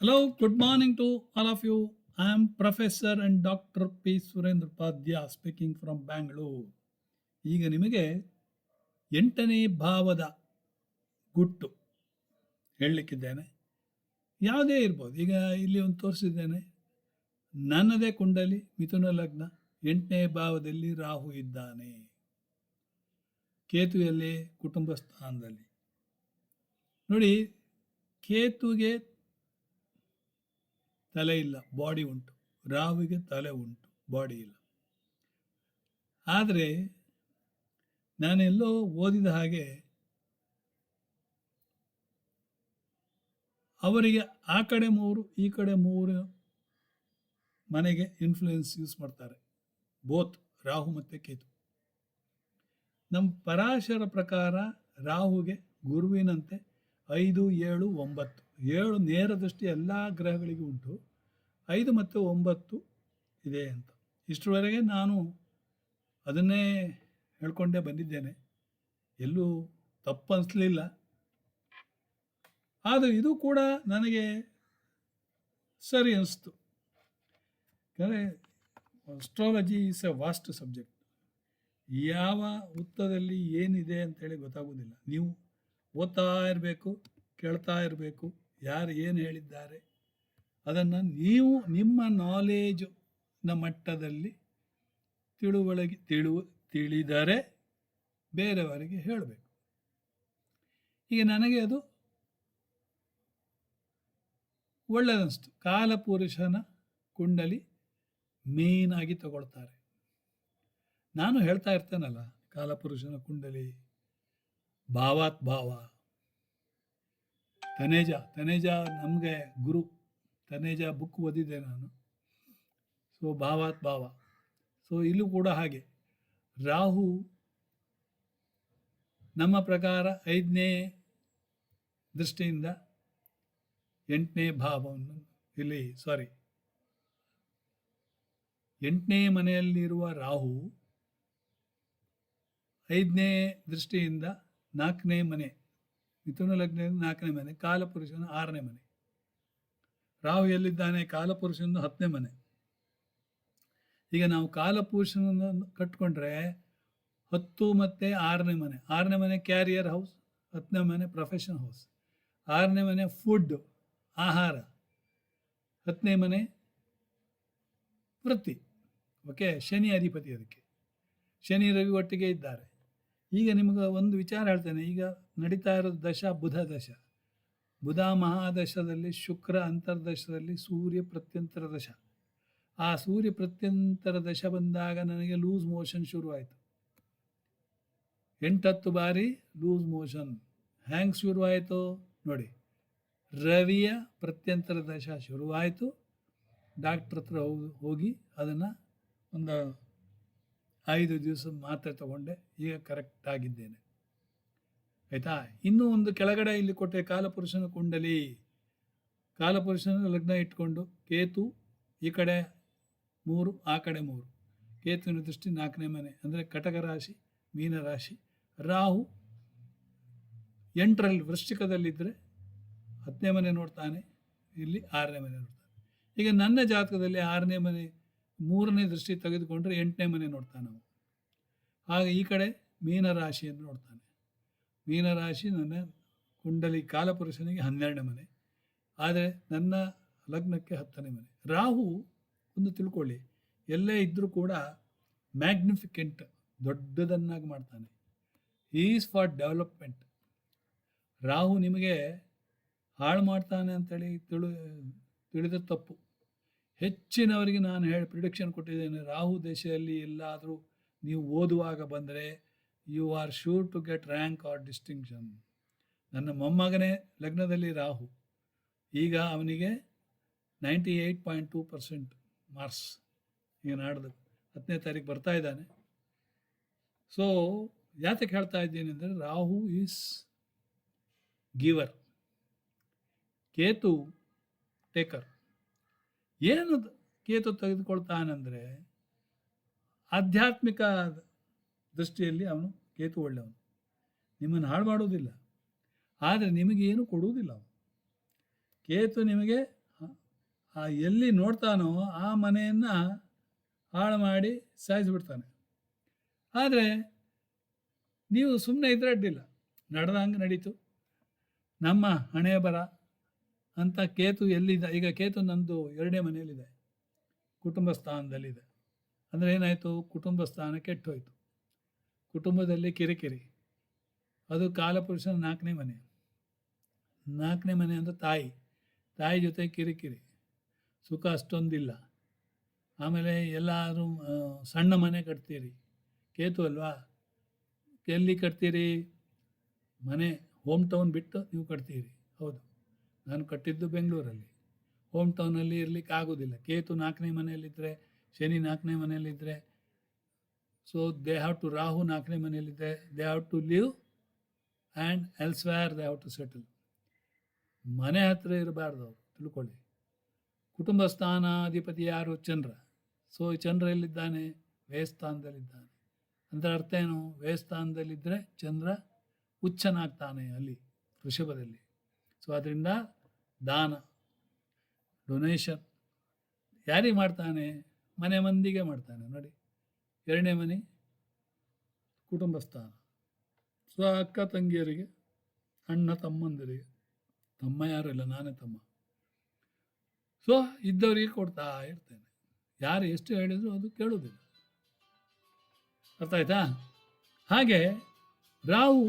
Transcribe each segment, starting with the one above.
Hello, good morning to all of you. I am Professor and Dr. P. Surendra Padya speaking from Bangalore. ಈಗ ನಿಮಗೆ 8ನೇ ಭಾವದ ಗುಟ್ಟು ಹೇಳಲಿಕ್ಕಿದ್ದೇನೆ. ಯಾವುದೇ ಇರ್ಬೋದು. ಈಗ ಇಲ್ಲಿ ಒಂದು ತೋರಿಸಿದ್ದೇನೆ. ನನ್ನದೇ ಕುಂಡಲಿ ಮಿಥುನ ಲಗ್ನ 8ನೇ ಭಾವದಲ್ಲಿ ರಾಹು ಇದ್ದಾನೆ. ಕೇತುಯಲ್ಲಿ ಕುಟುಂಬ ಸ್ಥಾನದಲ್ಲಿ. ನೋಡಿ, ಕೇತುಗೆ ತಲೆ ಇಲ್ಲ, ಬಾಡಿ ಉಂಟು. ರಾಹುವಿಗೆ ತಲೆ ಉಂಟು, ಬಾಡಿ ಇಲ್ಲ. ಆದರೆ ನಾನೆಲ್ಲೋ ಓದಿದ ಹಾಗೆ ಅವರಿಗೆ ಆ ಕಡೆ 3 ಈ ಕಡೆ 3 ಮನೆಗೆ ಇನ್ಫ್ಲೂಯೆನ್ಸ್ ಯೂಸ್ ಮಾಡ್ತಾರೆ, ಬೋತ್ ರಾಹು ಮತ್ತು ಕೇತು. ನಮ್ಮ ಪರಾಶರ ಪ್ರಕಾರ ರಾಹುಗೆ ಗುರುವಿನಂತೆ 5, 7, 9 7 ನೇರ ದೃಷ್ಟಿ ಎಲ್ಲ ಗ್ರಹಗಳಿಗೂ ಉಂಟು, 5 ಮತ್ತು 9 ಇದೆ ಅಂತ. ಇಷ್ಟರವರೆಗೆ ನಾನು ಅದನ್ನೇ ಹೇಳ್ಕೊಂಡೇ ಬಂದಿದ್ದೇನೆ, ಎಲ್ಲೂ ತಪ್ಪು ಅನಿಸ್ಲಿಲ್ಲ. ಆದರೆ ಇದು ಕೂಡ ನನಗೆ ಸರಿ ಅನಿಸ್ತು. ಯಾಕಂದರೆ astrology is a vast subject. ಯಾವ ಹುತ್ತದಲ್ಲಿ ಏನಿದೆ ಅಂತೇಳಿ ಗೊತ್ತಾಗೋದಿಲ್ಲ. ನೀವು ಓದ್ತಾ ಇರಬೇಕು, ಕೇಳ್ತಾ ಇರಬೇಕು, ಯಾರು ಏನು ಹೇಳಿದ್ದಾರೆ ಅದನ್ನು ನೀವು ನಿಮ್ಮ ನಾಲೇಜಿನ ಮಟ್ಟದಲ್ಲಿ ತಿಳಿದರೆ ಬೇರೆಯವರಿಗೆ ಹೇಳಬೇಕು. ಈಗ ನನಗೆ ಅದು ಒಳ್ಳೆಯದನಿಸ್ತು. ಕಾಲಪುರುಷನ ಕುಂಡಲಿ ಮೇಯ್ನಾಗಿ ತಗೊಳ್ತಾರೆ. ನಾನು ಹೇಳ್ತಾ ಇರ್ತೇನಲ್ಲ, ಕಾಲಪುರುಷನ ಕುಂಡಲಿ ಭಾವಾತ್ ಭಾವ, ತನೇಜ ನಮಗೆ ಗುರು. ತನೇಜ ಬುಕ್ ಓದಿದ್ದೆ ನಾನು. ಸೊ ಭಾವಾತ್ ಭಾವ. ಸೊ ಇಲ್ಲೂ ಕೂಡ ಹಾಗೆ ರಾಹು ನಮ್ಮ ಪ್ರಕಾರ 5ನೇ ದೃಷ್ಟಿಯಿಂದ 8ನೇ ಭಾವವನ್ನು 8ನೇ ಮನೆಯಲ್ಲಿರುವ ರಾಹು 5ನೇ ದೃಷ್ಟಿಯಿಂದ 4ನೇ ಮನೆ, ಮಿಥುನ ಲಗ್ನ 4ನೇ ಮನೆ, ಕಾಲಪುರುಷನ 6ನೇ ಮನೆ. ರಾಹು ಎಲ್ಲಿದ್ದಾನೆ? ಕಾಲಪುರುಷನ 10ನೇ ಮನೆ. ಈಗ ನಾವು ಕಾಲಪುರುಷನನ್ನು ಕಟ್ಕೊಂಡ್ರೆ 10 ಮತ್ತು 6ನೇ ಮನೆ. 6ನೇ ಮನೆ ಕ್ಯಾರಿಯರ್ ಹೌಸ್, 10ನೇ ಮನೆ ಪ್ರೊಫೆಷನ್ ಹೌಸ್, 6ನೇ ಮನೆ ಫುಡ್ ಆಹಾರ, 10ನೇ ಮನೆ ವೃತ್ತಿ. ಓಕೆ, ಶನಿ ಅಧಿಪತಿ ಅದಕ್ಕೆ. ಶನಿ ರವಿ ಒಟ್ಟಿಗೆ ಇದ್ದಾರೆ. ಈಗ ನಿಮಗೆ ಒಂದು ವಿಚಾರ ಹೇಳ್ತೇನೆ. ಈಗ ನಡೀತಾ ಇರೋದು ದಶ ಬುಧ ದಶ. ಬುಧ ಮಹಾದಶದಲ್ಲಿ, ಶುಕ್ರ ಅಂತರ್ದಶದಲ್ಲಿ, ಸೂರ್ಯ ಪ್ರತ್ಯಂತರ ದಶ. ಆ ಸೂರ್ಯ ಪ್ರತ್ಯಂತರ ದಶ ಬಂದಾಗ ನನಗೆ ಲೂಸ್ ಮೋಷನ್ ಶುರುವಾಯಿತು. 8-10 ಬಾರಿ ಲೂಸ್ ಮೋಷನ್. ಹ್ಯಾಂಗೆ ಶುರುವಾಯಿತು ನೋಡಿ, ರವಿಯ ಪ್ರತ್ಯಂತರ ದಶ ಶುರುವಾಯಿತು. ಡಾಕ್ಟ್ರ್ ಹತ್ರ ಹೋಗಿ ಅದನ್ನು ಒಂದು 5 ದಿವಸ ಮಾತ್ರೆ ತಗೊಂಡೆ. ಈಗ ಕರೆಕ್ಟಾಗಿದ್ದೇನೆ, ಆಯಿತಾ. ಇನ್ನೂ ಒಂದು ಕೆಳಗಡೆ ಇಲ್ಲಿ ಕೊಟ್ಟೆ ಕಾಲಪುರುಷನ ಕುಂಡಲಿ. ಕಾಲಪುರುಷನ ಲಗ್ನ ಇಟ್ಕೊಂಡು ಕೇತು ಈ ಕಡೆ 3 ಆ ಕಡೆ 3. ಕೇತುವಿನ ದೃಷ್ಟಿ 4ನೇ ಮನೆ ಅಂದರೆ ಕಟಕ ರಾಶಿ, ಮೀನ ರಾಶಿ. ರಾಹು 8ರಲ್ಲಿ ವೃಶ್ಚಿಕದಲ್ಲಿದ್ದರೆ 10ನೇ ಮನೆ ನೋಡ್ತಾನೆ, ಇಲ್ಲಿ 6ನೇ ಮನೆ ನೋಡ್ತಾನೆ. ಈಗ ನನ್ನ ಜಾತಕದಲ್ಲಿ 6ನೇ ಮನೆ 3ನೇ ದೃಷ್ಟಿ ತೆಗೆದುಕೊಂಡ್ರೆ 8ನೇ ಮನೆ ನೋಡ್ತಾನೆ ನಾವು. ಹಾಗೆ ಈ ಕಡೆ ಮೀನರಾಶಿಯನ್ನು ನೋಡ್ತಾನೆ. ಮೀನರಾಶಿ ನನ್ನ ಕುಂಡಲಿ ಕಾಲಪುರುಷನಿಗೆ 12ನೇ ಮನೆ, ಆದರೆ ನನ್ನ ಲಗ್ನಕ್ಕೆ 10ನೇ ಮನೆ. ರಾಹು ಒಂದು ತಿಳ್ಕೊಳ್ಳಿ, ಎಲ್ಲೇ ಇದ್ದರೂ ಕೂಡ ಮ್ಯಾಗ್ನಿಫಿಕೆಂಟ್, ದೊಡ್ಡದನ್ನಾಗಿ ಮಾಡ್ತಾನೆ. Is for development. ರಾಹು ನಿಮಗೆ ಹಾಳು ಮಾಡ್ತಾನೆ ಅಂತೇಳಿ ತಿಳಿದ ತಪ್ಪು. ಹೆಚ್ಚಿನವರಿಗೆ ನಾನು ಪ್ರಿಡಿಕ್ಷನ್ ಕೊಟ್ಟಿದ್ದೇನೆ, ರಾಹು ದೇಶದಲ್ಲಿ ಎಲ್ಲಾದರೂ ನೀವು ಓದುವಾಗ ಬಂದರೆ you are sure to get rank or distinction. ನನ್ನ ಮೊಮ್ಮಗನೇ ಲಗ್ನದಲ್ಲಿ ರಾಹು. ಈಗ ಅವನಿಗೆ 98.2% ಮಾರ್ಕ್ಸ್. ಈಗ ನಾಡ್ದು 10ನೇ ತಾರೀಕು ಬರ್ತಾ ಇದ್ದಾನೆ. ಸೊ ಯಾತಕ್ಕೆ ಹೇಳ್ತಾ ಇದ್ದೀನಿ ಅಂದರೆ, ರಾಹು ಈಸ್ ಗಿವರ್, ಕೇತು ಟೇಕರ್. ಏನು ಕೇತು ತೆಗೆದುಕೊಳ್ತಾನಂದರೆ, ಆಧ್ಯಾತ್ಮಿಕ ದೃಷ್ಟಿಯಲ್ಲಿ ಅವನು ಕೇತು ಒಳ್ಳೆಯವನು, ನಿಮ್ಮನ್ನು ಹಾಳು ಮಾಡುವುದಿಲ್ಲ. ಆದರೆ ನಿಮಗೇನು ಕೊಡುವುದಿಲ್ಲ ಅವನು. ಕೇತು ನಿಮಗೆ ಆ ಎಲ್ಲಿ ನೋಡ್ತಾನೋ ಆ ಮನೆಯನ್ನು ಹಾಳು ಮಾಡಿ ಸಾಯಿಸಿಬಿಡ್ತಾನೆ. ಆದರೆ ನೀವು ಸುಮ್ಮನೆ ಇದ್ರೆ ಅಡ್ಡಿಲ್ಲ, ನಡೆದಂಗೆ ನಡೀತು. ನಮ್ಮ ಹಣೆ ಬರ ಅಂತ ಕೇತು ಎಲ್ಲಿದೆ ಈಗ? ಕೇತು ನಂದು 2ನೇ ಮನೆಯಲ್ಲಿದೆ, ಕುಟುಂಬ ಸ್ಥಾನದಲ್ಲಿದೆ. ಅಂದರೆ ಏನಾಯಿತು? ಕುಟುಂಬ ಸ್ಥಾನ ಕೆಟ್ಟೋಯ್ತು. ಕುಟುಂಬದಲ್ಲಿ ಕಿರಿಕಿರಿ. ಅದು ಕಾಲಪುರುಷನ 4ನೇ ಮನೆ. 4ನೇ ಮನೆ ಅಂದರೆ ತಾಯಿ ಜೊತೆ ಕಿರಿಕಿರಿ, ಸುಖ ಅಷ್ಟೊಂದಿಲ್ಲ. ಆಮೇಲೆ ಎಲ್ಲರೂ ಸಣ್ಣ ಮನೆ ಕಟ್ತೀರಿ, ಕೇತು ಅಲ್ವಾ? ಎಲ್ಲಿ ಕಟ್ತೀರಿ? ಮನೆ ಹೋಮ್ ಟೌನ್ ಬಿಟ್ಟು ನೀವು ಕಟ್ತೀರಿ. ಹೌದು, ನಾನು ಕಟ್ಟಿದ್ದು ಬೆಂಗಳೂರಲ್ಲಿ. ಹೋಮ್ ಟೌನಲ್ಲಿ ಇರಲಿಕ್ಕೆ ಆಗೋದಿಲ್ಲ. ಕೇತು 4ನೇ ಮನೆಯಲ್ಲಿದ್ದರೆ, ಶನಿ 4ನೇ ಮನೆಯಲ್ಲಿದ್ದರೆ, so they have to, Rahu 4ನೇ ಮನೆಯಲ್ಲಿದ್ದರೆ they have to live and elsewhere they have to settle. ಮನೆ ಹತ್ತಿರ ಇರಬಾರ್ದು ಅವರು, ತಿಳ್ಕೊಳ್ಳಿ. ಕುಟುಂಬ ಸ್ಥಾನಾಧಿಪತಿ ಯಾರು? ಚಂದ್ರ. ಸೊ ಚಂದ್ರ ಎಲ್ಲಿದ್ದಾನೆ? ವ್ಯಯಸ್ಥಾನದಲ್ಲಿದ್ದಾನೆ. ಅಂದರೆ ಅರ್ಥ ಏನು? ವ್ಯಯಸ್ಥಾನದಲ್ಲಿದ್ದರೆ ಚಂದ್ರ ಉಚ್ಚನಾಗ್ತಾನೆ ಅಲ್ಲಿ ವೃಷಭದಲ್ಲಿ. ಸೊ ಅದರಿಂದ ದಾನ, ಡೊನೇಷನ್ ಯಾರಿಗೆ ಮಾಡ್ತಾನೆ? ಮನೆ ಮಂದಿಗೆ ಮಾಡ್ತಾನೆ. ನೋಡಿ, 2ನೇ ಮನೆ ಕುಟುಂಬ ಸ್ಥಾನ. ಸೊ ಅಕ್ಕ ತಂಗಿಯರಿಗೆ, ಅಣ್ಣ ತಮ್ಮಂದಿರಿಗೆ, ತಮ್ಮ ಯಾರು ಇಲ್ಲ, ನಾನೇ ತಮ್ಮ. ಸೊ ಇದ್ದವರಿಗೆ ಕೊಡ್ತಾ ಇರ್ತೇನೆ. ಯಾರು ಎಷ್ಟು ಹೇಳಿದ್ರು ಅದು ಕೇಳೋದಿಲ್ಲ. ಅರ್ಥ ಆಯ್ತಾ? ಹಾಗೆ ರಾಹು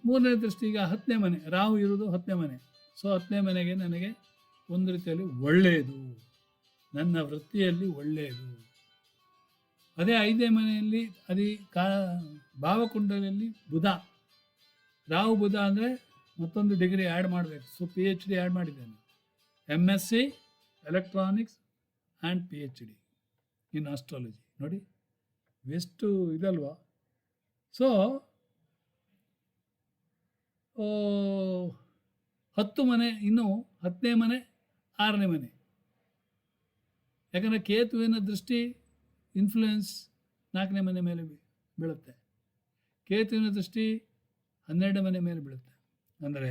3ನೇ ದೃಷ್ಟಿ. ಈಗ 10ನೇ ಮನೆ, ರಾಹು ಇರೋದು 10ನೇ ಮನೆ. ಸೊ 10ನೇ ಮನೆಗೆ ನನಗೆ ಒಂದು ರೀತಿಯಲ್ಲಿ ಒಳ್ಳೆಯದು, ನನ್ನ ವೃತ್ತಿಯಲ್ಲಿ ಒಳ್ಳೆಯದು. ಅದೇ 5ನೇ ಮನೆಯಲ್ಲಿ ಭಾವಕುಂಡಲಿಯಲ್ಲಿ ಬುಧ, ರಾಹು ಬುಧ ಅಂದರೆ ಮತ್ತೊಂದು ಡಿಗ್ರಿ ಆ್ಯಡ್ ಮಾಡಬೇಕು. ಸೊ PhD ಆ್ಯಡ್ ಮಾಡಿದ್ದೇನೆ, MSc electronics and PhD in astrology. ನೋಡಿ ಎಷ್ಟು ಇದಲ್ವಾ? ಸೊ 10 ಮನೆ, ಇನ್ನು 10ನೇ ಮನೆ, 6ನೇ ಮನೆ. ಯಾಕಂದರೆ ಕೇತುವಿನ ದೃಷ್ಟಿ ಇನ್ಫ್ಲೂಯೆನ್ಸ್ 4ನೇ ಮನೆ ಮೇಲೆ ಬೀಳುತ್ತೆ. ಕೇತುವಿನ ದೃಷ್ಟಿ 12ನೇ ಮನೆ ಮೇಲೆ ಬೀಳುತ್ತೆ. ಅಂದರೆ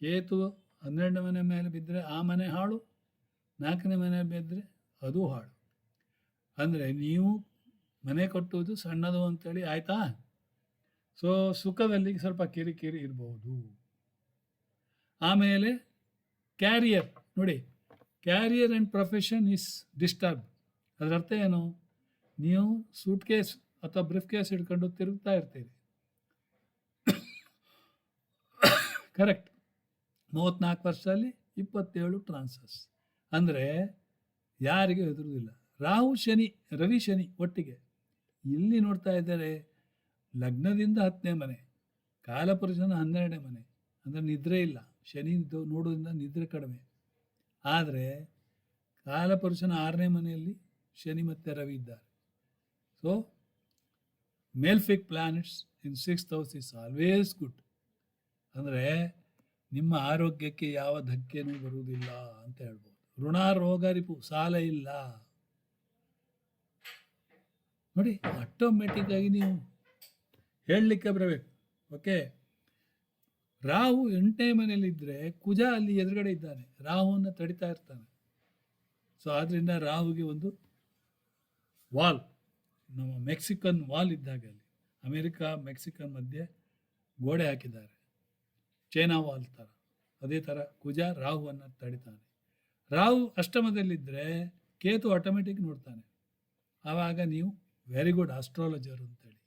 ಕೇತು 12ನೇ ಮನೆ ಮೇಲೆ ಬಿದ್ದರೆ ಆ ಮನೆ ಹಾಳು, 4ನೇ ಮನೆ ಬಿದ್ದರೆ ಅದು ಹಾಳು. ಅಂದರೆ ನೀವು ಮನೆ ಕಟ್ಟುವುದು ಸಣ್ಣದು ಅಂತೇಳಿ ಆಯಿತಾ? ಸೊ ಸುಖದಲ್ಲಿ ಸ್ವಲ್ಪ ಕಿರಿಕಿರಿ ಇರ್ಬೋದು. ಆಮೇಲೆ ಕ್ಯಾರಿಯರ್ ನೋಡಿ, carrier and profession is disturb. ಅದರ ಅರ್ಥ ಏನು? ನೀವು ಸೂಟ್ ಕೇಸ್ ಅಥವಾ ಬ್ರೀಫ್ ಕೇಸ್ ಹಿಡ್ಕೊಂಡು ತಿರುಗ್ತಾ ಇರ್ತೀರಿ. ಕರೆಕ್ಟ್. 34 ವರ್ಷದಲ್ಲಿ 27 ಟ್ರಾನ್ಸಸ್. ಅಂದರೆ ಯಾರಿಗೂ ಹೆದರುವುದಿಲ್ಲ. ರಾಹು ಶನಿ, ರವಿ ಶನಿ ಒಟ್ಟಿಗೆ ಇಲ್ಲಿ ನೋಡ್ತಾ ಇದ್ದಾರೆ. ಲಗ್ನದಿಂದ 10ನೇ ಮನೆ, ಕಾಲಪುರುಷನ 12ನೇ ಮನೆ. ಅಂದರೆ ನಿದ್ರೆ ಇಲ್ಲ. ಶನಿ ನೋಡೋದ್ರಿಂದ ನಿದ್ರೆ ಕಡಿಮೆ. ಆದರೆ ಕಾಲಪುರುಷನ 6ನೇ ಮನೆಯಲ್ಲಿ ಶನಿ ಮತ್ತು ರವಿ ಇದ್ದಾರೆ. So malefic planets in 6th house is always good. ಅಂದರೆ ನಿಮ್ಮ ಆರೋಗ್ಯಕ್ಕೆ ಯಾವ ಧಕ್ಕೆನೂ ಬರುವುದಿಲ್ಲ ಅಂತ ಹೇಳ್ಬೋದು. ಋಣ ರೋಗ ರಿಪು, ಸಾಲ ಇಲ್ಲ. ನೋಡಿ, ಆಟೋಮೆಟಿಕ್ಕಾಗಿ ನೀವು ಹೇಳಲಿಕ್ಕೆ ಬರಬೇಕು. ಓಕೆ. ರಾಹು 8ನೇ ಮನೆಯಲ್ಲಿದ್ದರೆ ಕುಜ ಅಲ್ಲಿ ಎದುರುಗಡೆ ಇದ್ದಾನೆ, ರಾಹುವನ್ನು ತಡಿತಾ ಇರ್ತಾನೆ. ಸೊ ಆದ್ದರಿಂದ ರಾಹುಗೆ ಒಂದು ವಾಲ್, ನಮ್ಮ ಮೆಕ್ಸಿಕನ್ ವಾಲ್ ಇದ್ದಾಗ ಅಲ್ಲಿ ಅಮೇರಿಕಾ ಮೆಕ್ಸಿಕನ್ ಮಧ್ಯೆ ಗೋಡೆ ಹಾಕಿದ್ದಾರೆ, ಚೈನಾ ವಾಲ್ ಥರ. ಅದೇ ಥರ ಕುಜ ರಾಹುವನ್ನು ತಡಿತಾನೆ. ರಾಹು ಅಷ್ಟಮದಲ್ಲಿದ್ದರೆ ಕೇತು ಆಟೋಮೆಟಿಕ್ ನೋಡ್ತಾನೆ. ಆವಾಗ ನೀವು ವೆರಿ ಗುಡ್ ಆಸ್ಟ್ರಾಲಜರ್ ಅಂತೇಳಿ.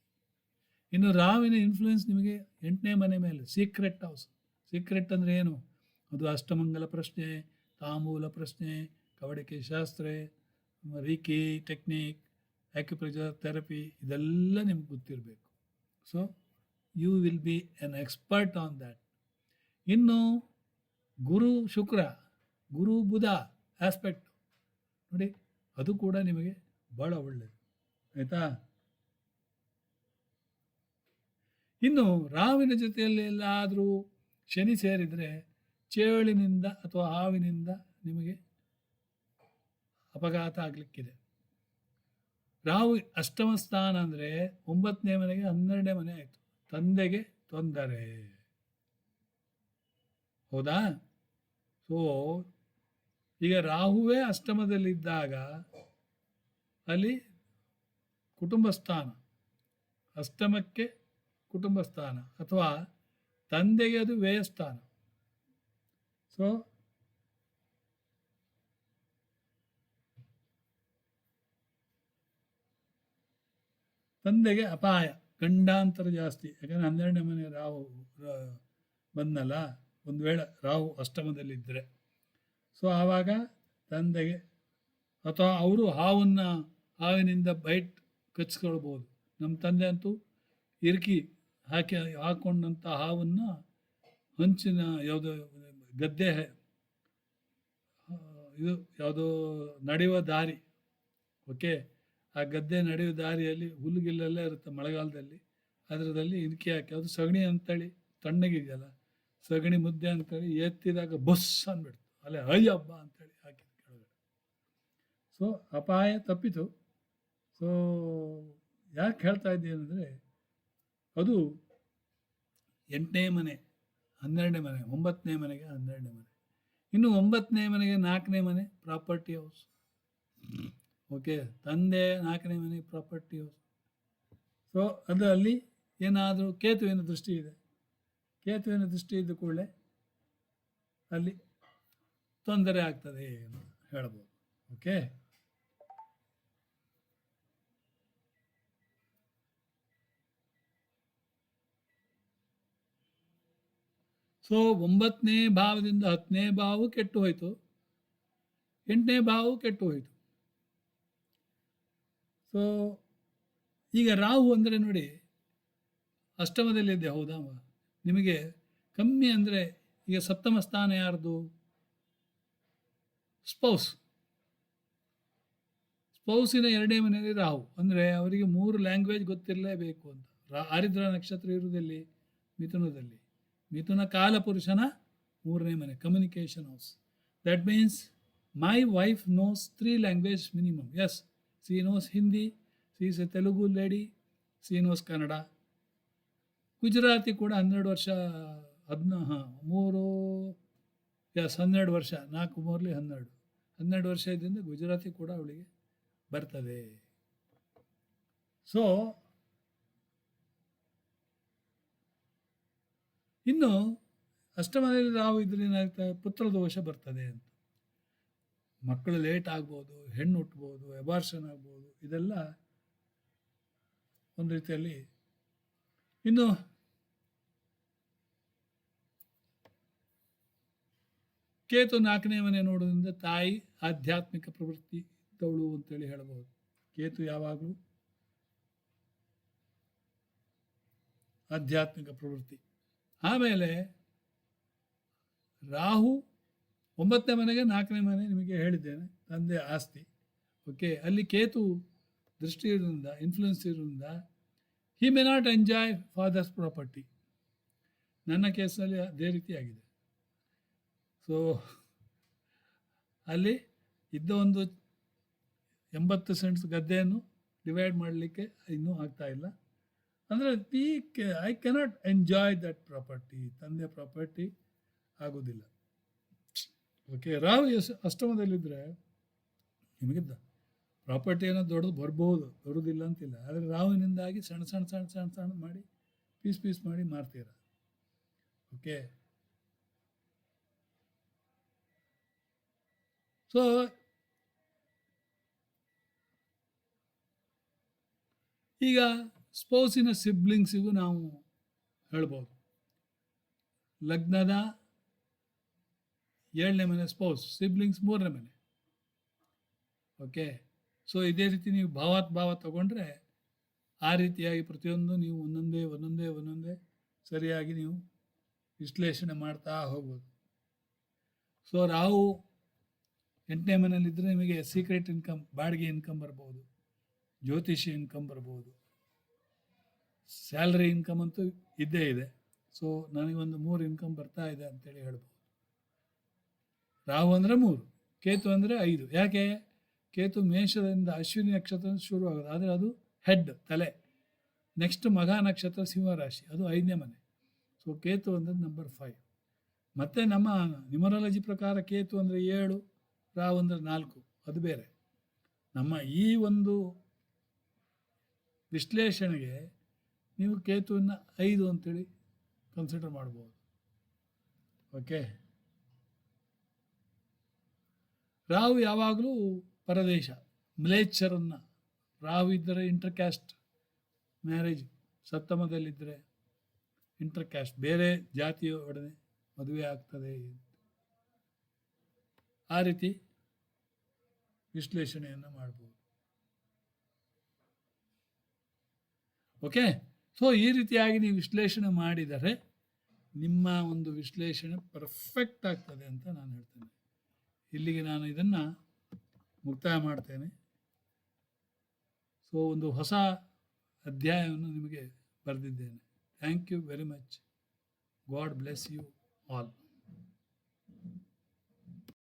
ಇನ್ನು ರಾಹುವಿನ ಇನ್ಫ್ಲೂಯೆನ್ಸ್ ನಿಮಗೆ 8ನೇ ಮನೆ ಮೇಲೆ, ಸೀಕ್ರೆಟ್ ಹೌಸ್. ಸೀಕ್ರೆಟ್ ಅಂದರೆ ಏನು? ಅದು ಅಷ್ಟಮಂಗಲ ಪ್ರಶ್ನೆ, ತಾಂಬೂಲ ಪ್ರಶ್ನೆ, ಕವಡಿಕೆ ಶಾಸ್ತ್ರ, ರೀಕಿ ಟೆಕ್ನಿಕ್, ಆಕ್ಯುಪ್ರೆಷರ್ ಥೆರಪಿ, ಇದೆಲ್ಲ ನಿಮ್ಗೆ ಗೊತ್ತಿರಬೇಕು. So you will be an expert on that. ಇನ್ನು ಗುರು ಶುಕ್ರ, ಗುರು ಬುಧ ಆಸ್ಪೆಕ್ಟ್ ನೋಡಿ, ಅದು ಕೂಡ ನಿಮಗೆ ಭಾಳ ಒಳ್ಳೆಯದು. ಆಯಿತಾ? ಇನ್ನು ರಾಹುವಿನ ಜೊತೆಯಲ್ಲಿ ಎಲ್ಲಾದರೂ ಶನಿ ಸೇರಿದರೆ ಚೇಳಿನಿಂದ ಅಥವಾ ಹಾವಿನಿಂದ ನಿಮಗೆ ಅಪಘಾತ ಆಗಲಿಕ್ಕಿದೆ. ರಾಹು ಅಷ್ಟಮ ಸ್ಥಾನ ಅಂದರೆ 9ನೇ ಮನೆಗೆ 12ನೇ ಮನೆ ಆಯಿತು. ತಂದೆಗೆ ತೊಂದರೆ. ಹೌದಾ? ಸೊ ಈಗ ರಾಹುವೇ ಅಷ್ಟಮದಲ್ಲಿದ್ದಾಗ ಅಲ್ಲಿ ಕುಟುಂಬ ಸ್ಥಾನ, ಅಷ್ಟಮಕ್ಕೆ ಕುಟುಂಬ ಸ್ಥಾನ, ಅಥವಾ ತಂದೆಗೆ ಅದು ವ್ಯಯಸ್ಥಾನ. ಸೊ ತಂದೆಗೆ ಅಪಾಯ, ಗಂಡಾಂತರ ಜಾಸ್ತಿ. ಯಾಕಂದರೆ 12ನೇ ಮನೆ ರಾಹು ಬಂದಲ್ಲ, ಒಂದು ವೇಳೆ ರಾಹು ಅಷ್ಟಮದಲ್ಲಿದ್ದರೆ, ಸೊ ಆವಾಗ ತಂದೆಗೆ, ಅಥವಾ ಅವರು ಹಾವಿನಿಂದ ಬೈಟ್ ಕಚ್ಕೊಳ್ಬೋದು. ನಮ್ಮ ತಂದೆ ಅಂತೂ ಇರುಕಿ ಹಾಕೊಂಡಂಥ ಹಾವನ್ನು ಹಂಚಿನ ಯಾವುದೋ ಗದ್ದೆ, ಇದು ಯಾವುದೋ ನಡೆಯುವ ದಾರಿ, ಓಕೆ, ಆ ಗದ್ದೆ ನಡೆಯುವ ದಾರಿಯಲ್ಲಿ ಹುಲ್ಲುಗಿಲ್ಲೆಲ್ಲ ಇರುತ್ತೆ ಮಳೆಗಾಲದಲ್ಲಿ, ಅದರದಲ್ಲಿ ಇನ್ಕಿ ಹಾಕಿ, ಅದು ಸಗಣಿ ಅಂತೇಳಿ ತಣ್ಣಗಿದೆಯಲ್ಲ, ಸಗಣಿ ಮುದ್ದೆ ಅಂತೇಳಿ ಎತ್ತಿದಾಗ ಬಸ್ ಅಂದ್ಬಿಡ್ತು, ಅಲ್ಲೇ ಹಬ್ಬ ಅಂತೇಳಿ ಹಾಕಿದ್ದು ಕೆಳಗಡೆ. ಸೊ ಅಪಾಯ ತಪ್ಪಿತು. ಸೊ ಯಾಕೆ ಹೇಳ್ತಾ ಇದ್ದೀನಿ ಅಂದರೆ, ಅದು 8ನೇ ಮನೆ, 12ನೇ ಮನೆ, 9ನೇ ಮನೆಗೆ 12ನೇ ಮನೆ, ಇನ್ನು 9ನೇ ಮನೆಗೆ 4ನೇ ಮನೆ ಪ್ರಾಪರ್ಟಿ ಹೌಸ್. ಓಕೆ, ತಂದೆ 4ನೇ ಮನೆ ಪ್ರಾಪರ್ಟಿ ಹೌಸ್. ಸೊ ಅದು ಅಲ್ಲಿ ಏನಾದರೂ ಕೇತುವಿನ ದೃಷ್ಟಿ ಇದೆ, ಕೇತುವಿನ ದೃಷ್ಟಿ ಇದ್ದ ಕೂಡಲೇ ಅಲ್ಲಿ ತೊಂದರೆ ಆಗ್ತದೆ ಅಂತ ಹೇಳ್ಬೋದು. ಓಕೆ, ಸೊ 9ನೇ ಭಾವದಿಂದ 10ನೇ ಭಾವವು ಕೆಟ್ಟು ಹೋಯಿತು, 8ನೇ ಭಾವವು ಕೆಟ್ಟು ಹೋಯಿತು. ಸೊ ಈಗ ರಾಹು ಅಂದರೆ ನೋಡಿ ಅಷ್ಟಮದಲ್ಲಿದ್ದೆ, ಹೌದಾ? ನಿಮಗೆ ಕಮ್ಮಿ ಅಂದರೆ ಈಗ ಸಪ್ತಮ ಸ್ಥಾನ ಯಾರ್ದು? ಸ್ಪೌಸಿನ 2ನೇ ಮನೆಯಲ್ಲಿ ರಾಹು, ಅಂದರೆ ಅವರಿಗೆ 3 ಲ್ಯಾಂಗ್ವೇಜ್ ಗೊತ್ತಿರಲೇಬೇಕು ಅಂತ. ಆರಿದ್ರ ನಕ್ಷತ್ರ ಇರುವುದಲ್ಲಿ ಮಿಥುನದಲ್ಲಿ, ಮಿಥುನ ಕಾಲಪುರುಷನ 3ನೇ ಮನೆ, communication house. That means my wife knows 3 language minimum. Yes, she knows Hindi, she is a Telugu lady, she knows Kannada. Gujarati ಕೂಡ 12 ವರ್ಷ, 12 ವರ್ಷ, 4 ಮೂರಲಿ 12 ವರ್ಷ ಇದ್ದಿಂದ ಗುಜರಾತಿ ಕೂಡ ಅವಳಿಗೆ ಬರ್ತದೆ. ಸೊ ಇನ್ನು ಅಷ್ಟಮದಲ್ಲಿ ರಾಹು ಇದ್ರೆ ಏನಾಗ್ತದೆ, ಪುತ್ರ ದೋಷ ಬರ್ತದೆ ಅಂತ. ಮಕ್ಕಳು ಲೇಟ್ ಆಗ್ಬೋದು, ಹೆಣ್ಣು ಹುಟ್ಬೋದು, ಎಬಾರ್ಷನ್ ಆಗ್ಬೋದು, ಇದೆಲ್ಲ ಒಂದು ರೀತಿಯಲ್ಲಿ. ಇನ್ನು ಕೇತು 4ನೇ ಮನೆ ನೋಡೋದ್ರಿಂದ ತಾಯಿ ಆಧ್ಯಾತ್ಮಿಕ ಪ್ರವೃತ್ತಿ ಇದ್ದವಳು ಅಂತೇಳಿ ಹೇಳಬಹುದು. ಕೇತು ಯಾವಾಗಲೂ ಆಧ್ಯಾತ್ಮಿಕ ಪ್ರವೃತ್ತಿ. ಆಮೇಲೆ ರಾಹು 9ನೇ ಮನೆಗೆ 4ನೇ ಮನೆ ನಿಮಗೆ ಹೇಳಿದ್ದೇನೆ, ತಂದೆ ಆಸ್ತಿ. ಓಕೆ, ಅಲ್ಲಿ ಕೇತು ದೃಷ್ಟಿ ಇರೋದ್ರಿಂದ, ಇನ್ಫ್ಲುಯೆನ್ಸ್ ಇರೋದ್ರಿಂದ he may not enjoy father's property. ನನ್ನ ಕೇಸಲ್ಲಿ ಅದೇ ರೀತಿ ಆಗಿದೆ. ಸೊ ಅಲ್ಲಿ ಇದ್ದ ಒಂದು 80 ಸೆಂಟ್ಸ್ ಗದ್ದೆಯನ್ನು ಡಿವೈಡ್ ಮಾಡಲಿಕ್ಕೆ ಇನ್ನೂ ಆಗ್ತಾ ಇಲ್ಲ. ಅಂದರೆ I cannot enjoy that property, ತಂದೆ ಪ್ರಾಪರ್ಟಿ ಆಗೋದಿಲ್ಲ. ಓಕೆ, ರಾಹು ಅಷ್ಟಮದಲ್ಲಿದ್ದರೆ ನಿಮಗೆ ಪ್ರಾಪರ್ಟಿ ಏನೋ ದೊಡ್ಡದು ಬರುವುದಿಲ್ಲ ಅಂತಿಲ್ಲ. ಆದರೆ ರಾಹುವಿನಿಂದಾಗಿ ಸಣ್ಣ ಸಣ್ಣ ಸಣ್ಣ ಸಣ್ಣ ಸಣ್ಣ ಮಾಡಿ ಪೀಸ್ ಮಾಡಿ ಮಾರ್ತೀರ. ಓಕೆ, ಸೊ ಈಗ ಸ್ಪೌಸಿನ ಸಿಬ್ಲಿಂಗ್ಸಿಗೂ ನಾವು ಹೇಳ್ಬೋದು. ಲಗ್ನದ 7ನೇ ಮನೆ ಸ್ಪೌಸ್, ಸಿಬ್ಲಿಂಗ್ಸ್ 3ನೇ ಮನೆ. ಓಕೆ, ಸೊ ಇದೇ ರೀತಿ ನೀವು ಭಾವ ತಗೊಂಡ್ರೆ ಆ ರೀತಿಯಾಗಿ ಪ್ರತಿಯೊಂದು ನೀವು ಒಂದೊಂದೇ ಸರಿಯಾಗಿ ನೀವು ವಿಶ್ಲೇಷಣೆ ಮಾಡ್ತಾ ಹೋಗ್ಬೋದು. ಸೊ ರಾಹು 8ನೇ ಮನೆಯಲ್ಲಿದ್ದರೆ ನಿಮಗೆ ಸೀಕ್ರೆಟ್ ಇನ್ಕಮ್, ಬಾಡಿಗೆ ಇನ್ಕಮ್ ಬರ್ಬೋದು, ಜ್ಯೋತಿಷಿ ಇನ್ಕಮ್ ಬರ್ಬೋದು, ಸ್ಯಾಲ್ರಿ ಇನ್ಕಮ್ ಅಂತೂ ಇದ್ದೇ ಇದೆ. ಸೊ ನನಗೊಂದು 3 ಇನ್ಕಮ್ ಬರ್ತಾ ಇದೆ ಅಂತೇಳಿ ಹೇಳ್ಬೋದು. ರಾಹು ಅಂದರೆ 3, ಕೇತು ಅಂದರೆ 5. ಯಾಕೆ? ಕೇತು ಮೇಷದಿಂದ ಅಶ್ವಿನಿ ನಕ್ಷತ್ರ ಶುರುವಾಗೋದು, ಆದರೆ ಅದು ಹೆಡ್, ತಲೆ. ನೆಕ್ಸ್ಟ್ ಮಘ ನಕ್ಷತ್ರ ಸಿಂಹರಾಶಿ, ಅದು 5ನೇ ಮನೆ. ಸೊ ಕೇತು ಅಂದರೆ ನಂಬರ್ 5. ಮತ್ತು ನಮ್ಮ ನ್ಯೂಮರಾಲಜಿ ಪ್ರಕಾರ ಕೇತು ಅಂದರೆ 7, ರಾಹು ಅಂದರೆ 4, ಅದು ಬೇರೆ. ನಮ್ಮ ಈ ಒಂದು ವಿಶ್ಲೇಷಣೆಗೆ ನೀವು ಕೇತುವನ್ನು 5 ಅಂತೇಳಿ ಕನ್ಸಿಡರ್ ಮಾಡ್ಬೋದು. ಓಕೆ. ರಾಹು ಯಾವಾಗಲೂ ಪರದೇಶ, ಮ್ಲೇಚ್ಛರನ್ನು, ರಾಹು ಇದ್ದರೆ ಇಂಟರ್ ಕ್ಯಾಸ್ಟ್ ಮ್ಯಾರೇಜ್, ಸಪ್ತಮದಲ್ಲಿದ್ದರೆ ಇಂಟರ್ ಕ್ಯಾಸ್ಟ್, ಬೇರೆ ಜಾತಿಯೊಡನೆ ಮದುವೆ ಆಗ್ತದೆ. ಆ ರೀತಿ ವಿಶ್ಲೇಷಣೆಯನ್ನು ಮಾಡ್ಬೋದು. ಓಕೆ. ಸೊ ಈ ರೀತಿಯಾಗಿ ನೀವು ವಿಶ್ಲೇಷಣೆ ಮಾಡಿದರೆ ನಿಮ್ಮ ಒಂದು ವಿಶ್ಲೇಷಣೆ ಪರ್ಫೆಕ್ಟ್ ಆಗ್ತದೆ ಅಂತ ನಾನು ಹೇಳ್ತೇನೆ. ಇಲ್ಲಿಗೆ ನಾನು ಇದನ್ನು ಮುಕ್ತಾಯ ಮಾಡ್ತೇನೆ. ಸೊ ಒಂದು ಹೊಸ ಅಧ್ಯಾಯವನ್ನು ನಿಮಗೆ ಬರೆದಿದ್ದೇನೆ. Thank you very much. God bless you all.